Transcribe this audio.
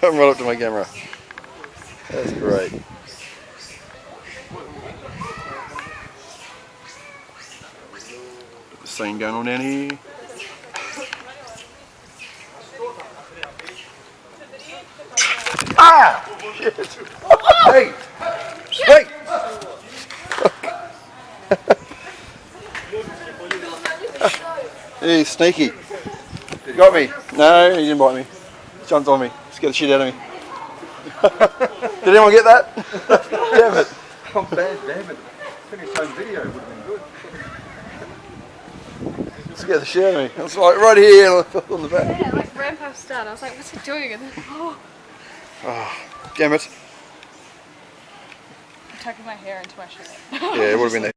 Come right up to my camera. That's great. Scene going on down here. Ah! Shit! Hey! Hey! He's sneaky. Got me. No, he didn't bite me. Jumped on me. Scared the shit out of me. Did anyone get that? Damn it. I'm bad, damn it. Finish home video would have been good. Scared the shit out of me. I was like right here on the back. Yeah, like ran past Dad. I was like, what's he doing? And then, oh. Oh, damn it. I'm tucking my hair into my shirt. Yeah, it would have been